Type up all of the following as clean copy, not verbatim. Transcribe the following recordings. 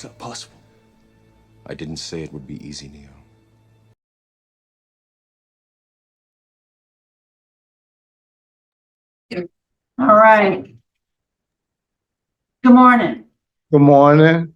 It's not possible. I didn't say it would be easy, Neo. All right. Good morning. Good morning.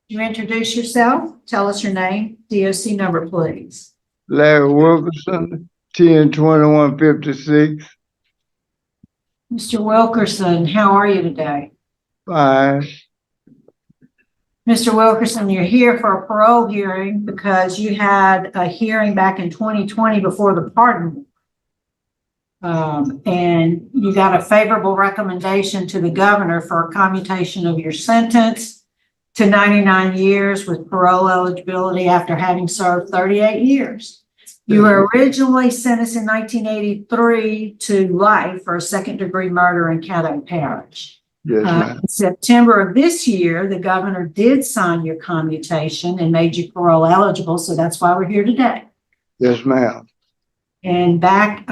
You introduce yourself. Tell us your name, DOC number, please. Larry Wilkerson, 10-2156. Mr. Wilkerson, how are you today? Fine. Mr. Wilkerson, you're here for a parole hearing because you had a hearing back in 2020 before the pardon. And you got a favorable recommendation to the governor for a commutation of your sentence to 99 years with parole eligibility after having served 38 years. You were originally sentenced in 1983 to life for a second-degree murder in Caddo Parish. Yes, ma'am. In September of this year, the governor did sign your commutation and made you parole eligible, so that's why we're here today. Yes, ma'am. And back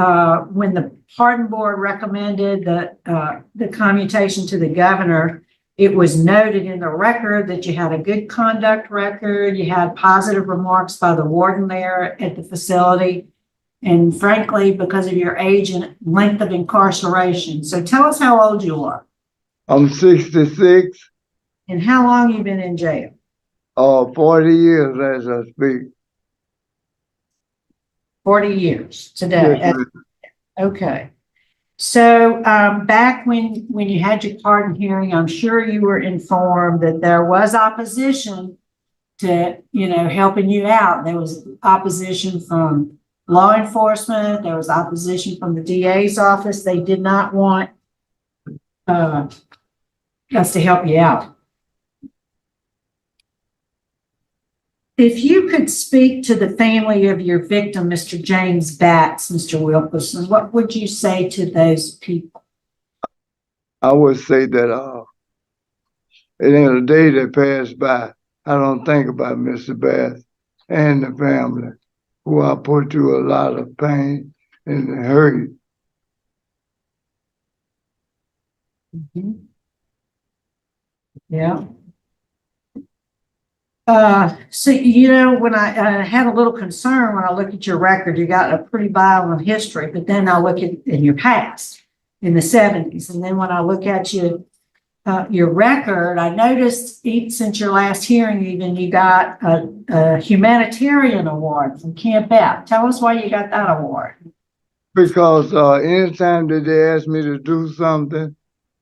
when the pardon board recommended the commutation to the governor, it was noted in the record that you had a good conduct record, you had positive remarks by the warden there at the facility, and frankly, because of your age and length of incarceration. So tell us how old you are. I'm 66, And how long you've been in jail? 40 years as I speak. 40 years today. Yes, ma'am. Okay. So back when you had your pardon hearing, I'm sure you were informed that there was opposition to, helping you out. There was opposition from law enforcement. There was opposition from the DA's office. They did not want us to help you out. If you could speak to the family of your victim, Mr. James Batts, Mr. Wilkerson, what would you say to those people? I would say that it ain't a day that passed by. I don't think about Mr. Bass and the family, who I put through a lot of pain and hurt. Mm-hmm. Yeah. So, when I had a little concern when I looked at your record, you got a pretty violent history, but then I look in your past in the 70s. And then when I look at your record, I noticed since your last hearing, even you got a humanitarian award from Camp F. Tell us why you got that award. Because anytime that they ask me to do something,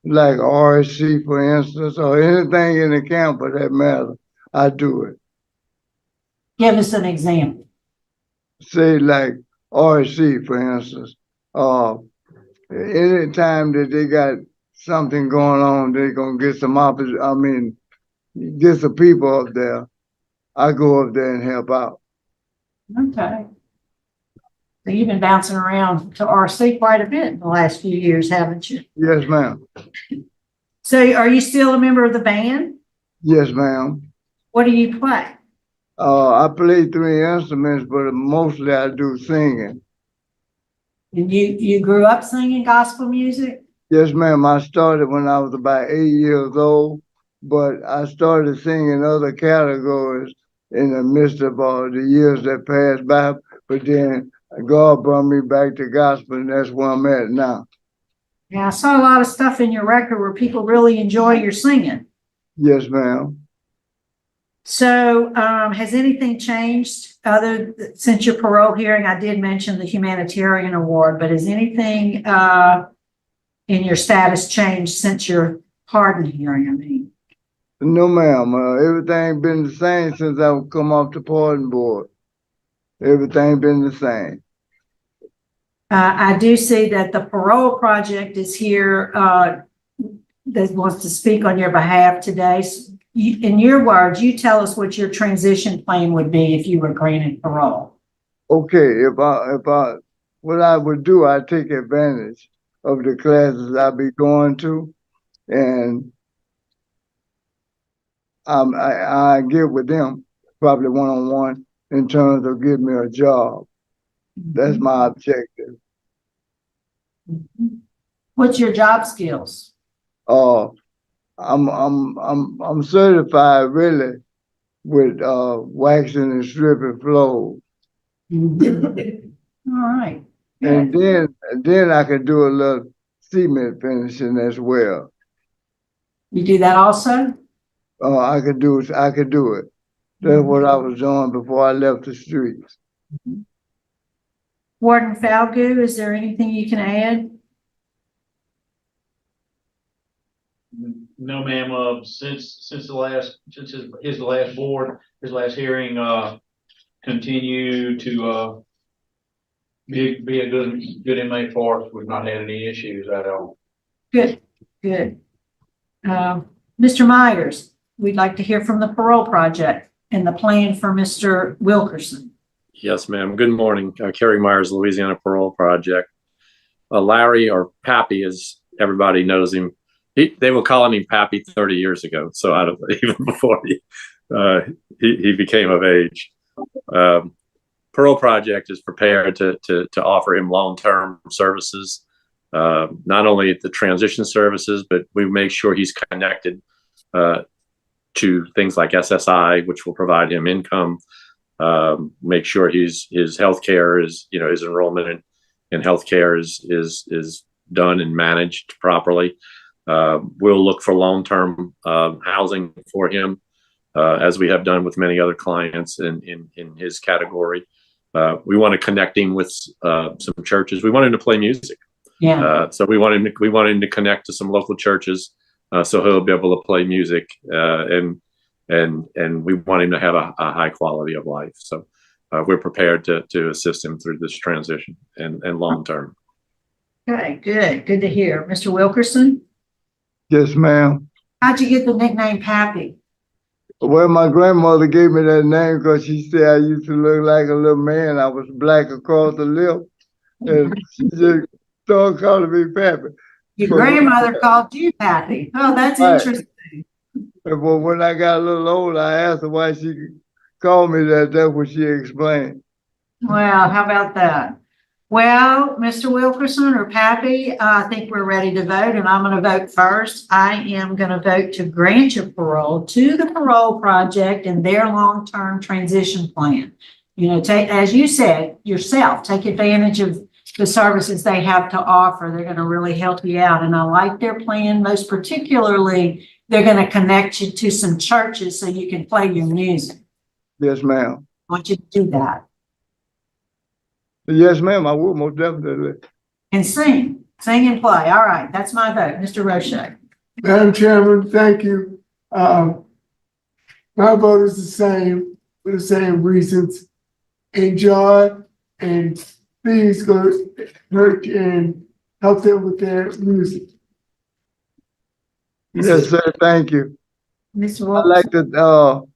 like RSC, for instance, or anything in the camp for that matter, I do it. Give us an example. Say like RSC, for instance. Anytime that they got something going on, they're gonna get some get some people up there. I go up there and help out. Okay. So you've been bouncing around to RC quite a bit in the last few years, haven't you? Yes, ma'am. So are you still a member of the band? Yes, ma'am. What do you play? I play 3 instruments, but mostly I do singing. And you grew up singing gospel music? Yes, ma'am. I started when I was about 8 years old, but I started singing other categories in the midst of the years that passed by. But then God brought me back to gospel, and that's where I'm at now. Yeah, I saw a lot of stuff in your record where people really enjoy your singing. Yes, ma'am. So has anything changed since your parole hearing? I did mention the humanitarian award, but has anything in your status changed since your pardon hearing? No, ma'am. Everything been the same since I come off the pardon board. Everything been the same. I do see that the Parole Project is here that wants to speak on your behalf today. In your words, you tell us what your transition plan would be if you were granted parole. Okay, what I would do, I take advantage of the classes I be going to, and I get with them probably one-on-one in terms of getting me a job. That's my objective. What's your job skills? I'm certified really with waxing and stripping floors. All right. And then I could do a little cement finishing as well. You do that also? I could do it. That's what I was doing before I left the streets. Warden Falgout, is there anything you can add? No, ma'am. Since his last board, his last hearing, continue to be a good inmate for us. We've not had any issues at all. Good. Mr. Myers, we'd like to hear from the parole project and the plan for Mr. Wilkerson. Yes, ma'am. Good morning. Kerry Myers, Louisiana Parole Project. Larry, or Pappy, as everybody knows him, they were calling him Pappy 30 years ago. So out of even before he became of age. Parole Project is prepared to offer him long-term services, not only the transition services, but we make sure he's connected to things like SSI, which will provide him income. Make sure his healthcare is, his enrollment in healthcare is done and managed properly. We'll look for long-term housing for him, as we have done with many other clients in his category. We want to connect him with some churches. We want him to play music. Yeah. So we want him to connect to some local churches, so he'll be able to play music, and we want him to have a high quality of life. So we're prepared to assist him through this transition and long term. Okay, good to hear. Mr. Wilkerson, Yes, ma'am. how'd you get the nickname Pappy? Well, my grandmother gave me that name because she said I used to look like a little man. I was black across the lip, and she just started calling me Pappy. Your grandmother called you Pappy. Oh, that's Right. interesting. But when I got a little older, I asked her why she called me that. That's what she explained. Well, how about that? Well, Mr. Wilkerson or Pappy, I think we're ready to vote, and I'm going to vote first. I am going to vote to grant your parole to the Parole Project and their long-term transition plan. As you said yourself, take advantage of the services they have to offer. They're going to really help you out, and I like their plan. Most particularly, they're going to connect you to some churches so you can play your music. Yes, ma'am. I want you to do that. Yes, ma'am. I will most definitely. And sing and play. All right, that's my vote. Mr. Roche. Madam Chairman, thank you. My vote is the same for the same reasons. Enjoy and please go to church and help them with their music. Yes, sir. Thank you. Mr. Wilkerson.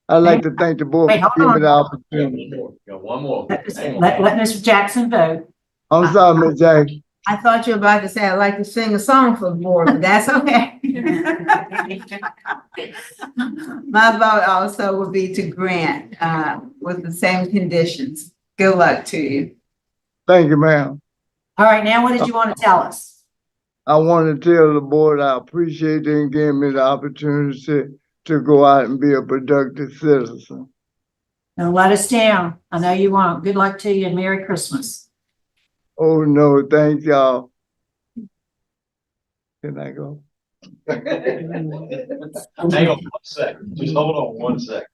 I'd like to thank the board Wait, for hold giving me the on. opportunity. One more. Let Mr. Jackson vote. I'm sorry, Ms. Jackson. I thought you were about to say I'd like to sing a song for the board, but that's okay. My vote also would be to grant with the same conditions. Good luck to you. Thank you, ma'am. All right, now what did you want to tell us? I want to tell the board I appreciate them giving me the opportunity to go out and be a productive citizen. Don't let us down. I know you won't. Good luck to you and Merry Christmas. Oh, no, thank y'all. Can I go? Hang on 1 second. Just hold on 1 second.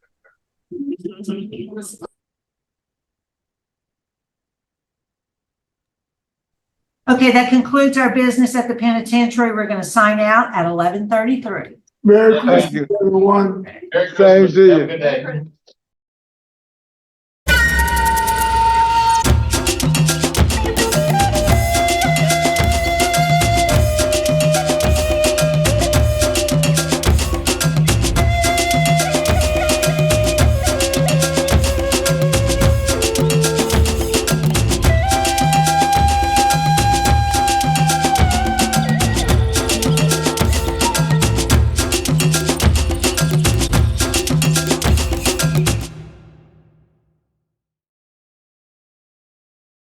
Okay, that concludes our business at the penitentiary. We're going to sign out at 11:33. Merry Thank you. Christmas, everyone. Merry Same Christmas. to you. Have a good day.